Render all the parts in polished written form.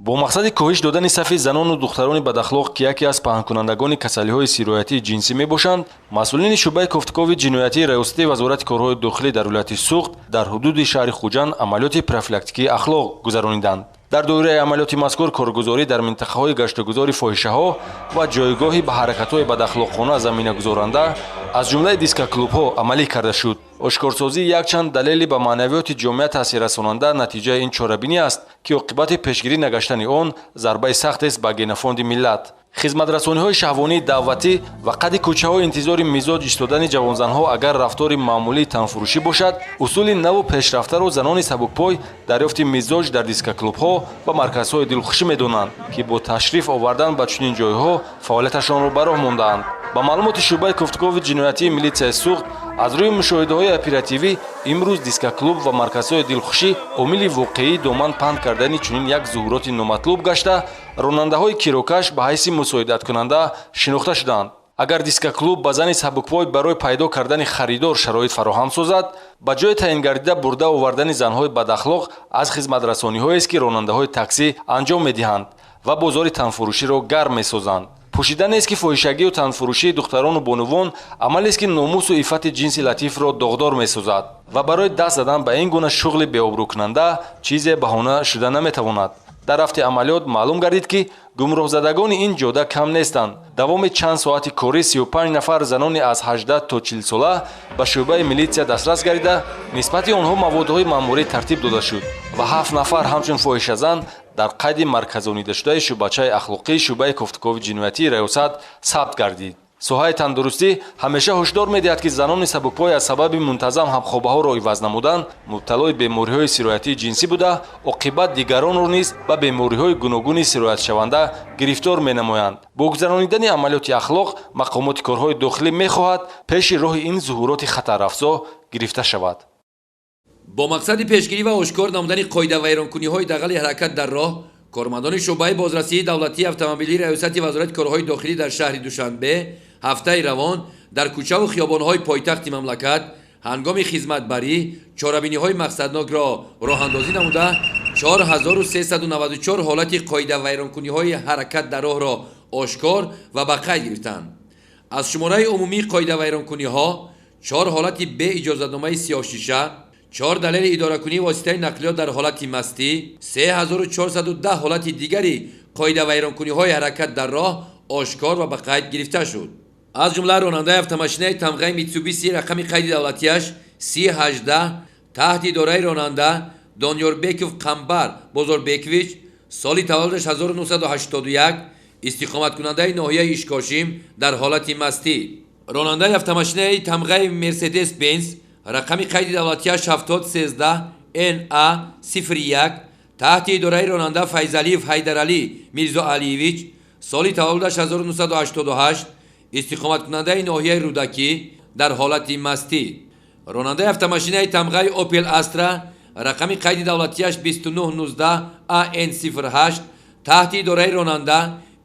бо мақсади коҳиш додани сафи занону духтарони бадахлоқ ки яке аз паҳнкунандагони касалиҳои сироятии ҷинсӣ мебошанд, масъулини шуъбаи кофтукови ҷиноятии раёсатии вазорати корҳои дохилӣ дар вилояти Суғд дар ҳудуди шаҳри Хуҷанд амалиёти профилактикии ахлоқ гузаронидаанд. дар доираи амалиёти мазкур коргузорӣ дар минтақаҳои гаштугузори фоҳишаҳо ва ҷойгоҳи ба ҳаракатҳои бадахлоқона заминагузоранда аз ҷумлаи дискоклубҳо амалӣ карда шуд. ошкорсозии якчанд далели ба маънавиёти ҷомеа таъсиррасонанда натиҷаи ин чорабинӣ аст ки оқибати пешгирӣ нагаштани он зарбаи сахтест ба генофонди миллат. хизматрасониҳои шаҳвонии давватӣ ва қади кӯчаҳои интизори мизоҷ истодани ҷавонзанҳо агар рафтори маъмулии танфурӯшӣ бошад, усули наву пешрафтаро занони сабукпой дарёфти мизоҷ дар дискоклубҳо ва марказҳои дилхушӣ медонанд, ки бо ташриф овардан ба чунин ҷойҳо фаъолияташонро ба роҳ мондаанд. ба маълумоти шуъбаи кофтукови ҷиноятии милитсияи Суғд, аз рӯи мушоҳидаҳои оперативӣ имрӯз дискоклуб ва марказҳои дилхушӣ омили воқеӣ доман паҳн кардани чунин як зуҳуроти номатлуб гашта, ронандаҳои кирокаш ба ҳайси мусоидаткунанда шинохта шуданд. агар дискоклуб ба зани сабукпой барои пайдо кардани харидор шароит фароҳам созад, ба ҷои таъингардида бурда овардани занҳои бадахлоқ аз хизматрасониҳоест ки ронандаҳои таксӣ анҷом медиҳанд ва бозори танфурӯширо гарм месозанд. пӯшиданест ки фоҳишагию танфурӯшии духтарону бонувон амалест ки номусу иффати ҷинси латифро доғдор месозад ва барои даст задан ба ин гуна шуғли беобрӯкунанда чизе баҳона шуда наметавонад. дар рафти амалиёт маълум гардид ки гумроҳзадагони ин ҷода кам нестанд. давоми чанд соати корӣ 35 нафар занони аз 18 то 40 сола ба шуъбаи милитсия дастрас гардида, нисбати онҳо маводҳои маъмурӣ тартиб дода шуд ва 7 нафар ҳамчун фоҳишазан дар қайди марказонидашудаи шуъбачаи ахлоқии шуъбаи кофтукови ҷиноятии раёсат сабт гардид. соҳаи тандурустӣ ҳамеша ҳушдор медиҳад ки занони сабукпой аз сабаби мунтазам ҳамхобаҳоро иваз намудан мубталои бемориҳои сироятии ҷинсӣ буда, оқибат дигаронро низ ба бемориҳои гуногуни сироятшаванда гирифтор менамоянд. бо гузаронидани амалиёти ахлоқ, мақомоти корҳои дохилӣ мехоҳад пеши роҳи ин зуҳуроти хатарафзо гирифта шавад. бо мақсади пешгирӣ ва ошкор намудани қоидавайронкуниҳои дағали ҳаракат дар роҳ, кормандони шуъбаи бозрасии давлатии автомобилии раёсати вазорати корҳои дохилӣ дар шаҳри Душанбе ҳафтаи равон дар кӯчаву хиёбонҳои пойтахти мамлакат ҳангоми хизматбарӣ чорабиниҳои мақсаднокро роҳандозӣ намуда 4394 ҳолати қоидавайронкуниҳои ҳаракат дар роҳро ошкор ва ба қайд гирифтанд. аз шумораи умумии қоидавайронкуниҳо 4 ҳолати беиҷозатномаи сиёҳшиша, 4 далели идоракунии воситаи нақлиёт дар ҳолати мастӣ, 3410 ҳолати дигари қоидавайронкуниҳои ҳаракат дар роҳ ошкор ва ба қайд гирифта шуд. аз ҷумла ронандаи автомошинаи тамғаи Митсубиси рақами қайди давлатияш 3018 таҳти идораи ронанда Донёрбеков Қамбар Бозорбекович, соли таваллудаш 1981, истиқоматкунандаи ноҳияи Ишкошим дар ҳолати мастӣ. ронандаи автомошинаи тамғаи Мерседес Бенз рақами қайди давлатияш 7013 NA 01 таҳти идораи ронанда Файзалиев Ҳайдаралӣ Мирзо Алиевич, соли таваллудаш 1988, истиқоматкунандаи ноҳияи Рудакӣ дар ҳолати мастӣ. ронандаи автомошинаи тамғаи Opel Astra рақами қайди давлатияш 2919 AN 08 таҳти идораи ронанда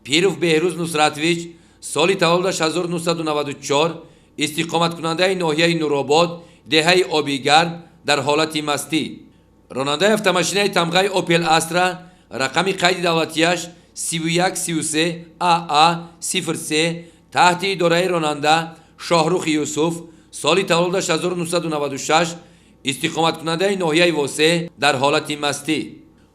Пиров Беҳрӯз Нусратович, соли таваллудаш 1994, истиқоматкунандаи ноҳияи Нуробод деҳаи Обигард дар ҳолати мастӣ. ронандаи автомошинаи тамғаи Opel Astra рақами қайди давлатияш 3133 AA 03 таҳти идораи ронанда Шоҳрухи Юсуф, соли таваллудаш 1996, истиқоматкунандаи ноҳияи Восе дар ҳолати мастӣ.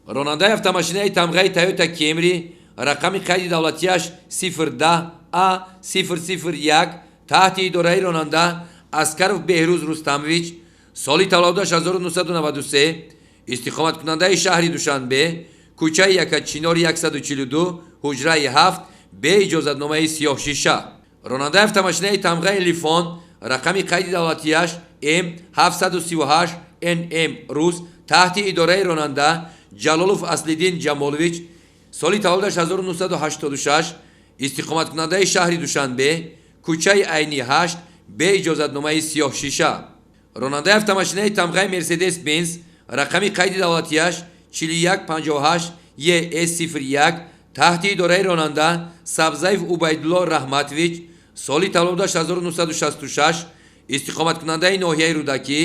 ронандаи автомошинаи тамғаи Toyota Camry рақами қайди давлатияш 010 A001 таҳти идораи ронанда Аскаров Беҳрӯз Рустамович, соли таваллудаш 1993, истиқоматкунандаи шаҳри Душанбе, кӯчаи Якачинори 142, ҳуҷраи 7, беиҷозатномаи сиёҳшиша. ронандаи автомошинаи тамғаи Лифон рақами қайди давлатияш M738 NM Рус таҳти идораи ронанда Ҷалолов Аслиддин Ҷамолович, соли таваллудаш 1986, истиқоматкунандаи шаҳри Душанбе, кӯчаи Айни 8, беиҷозатномаи сиёҳшиша. ронандаи автомошинаи тамғаи Мерседес Бенз рақами қайди давлатияш 4158 ES01 таҳти идораи ронанда Сабзаев Убайдулло Раҳматович, соли таваллудаш 1966, истиқоматкунандаи ноҳияи Рудакӣ,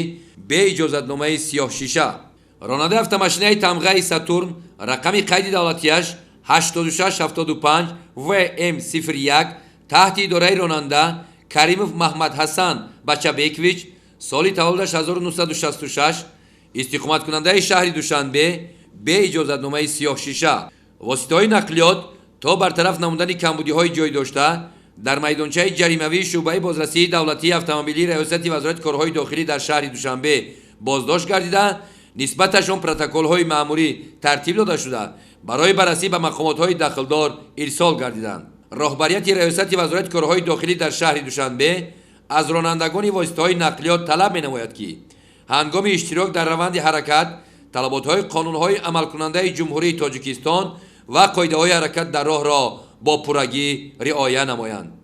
беиҷозатномаи сиёҳшиша. ронандаи автомошинаи тамғаи Сатурн рақами қайди давлатияш 8675 ВМ01 таҳти идораи ронанда Каримов Маҳмад Ҳасан Бачабекович соли таваллудаш 1966 истиқоматкунандаи шаҳри Душанбе бе иҷозатномаи сиёҳшиша. воситаҳои нақлиёт то бартараф намудани камбудиҳои ҷойдошта дар майдончаи ҷаримавии шуъбаи бозрасии давлатии автомобилии раёсати вазорати корҳои дохилӣ дар шаҳри Душанбе боздошт гардида, нисбаташон протоколҳои маъмурӣ тартиб дода шуда барои баррасӣ ба мақомотҳои дахлдор ирсол гардиданд. роҳбарияти раёсати вазорати корҳои дохилӣ дар шаҳри Душанбе аз ронандагони воситаҳои нақлиёт талаб менамояд, ки ҳангоми иштирок дар раванди ҳаракат талаботҳои қонунҳои амалкунандаи ҷумҳурии Тоҷикистон ва қоидаҳои ҳаракат дар роҳро бо пуррагӣ риоя намоянд.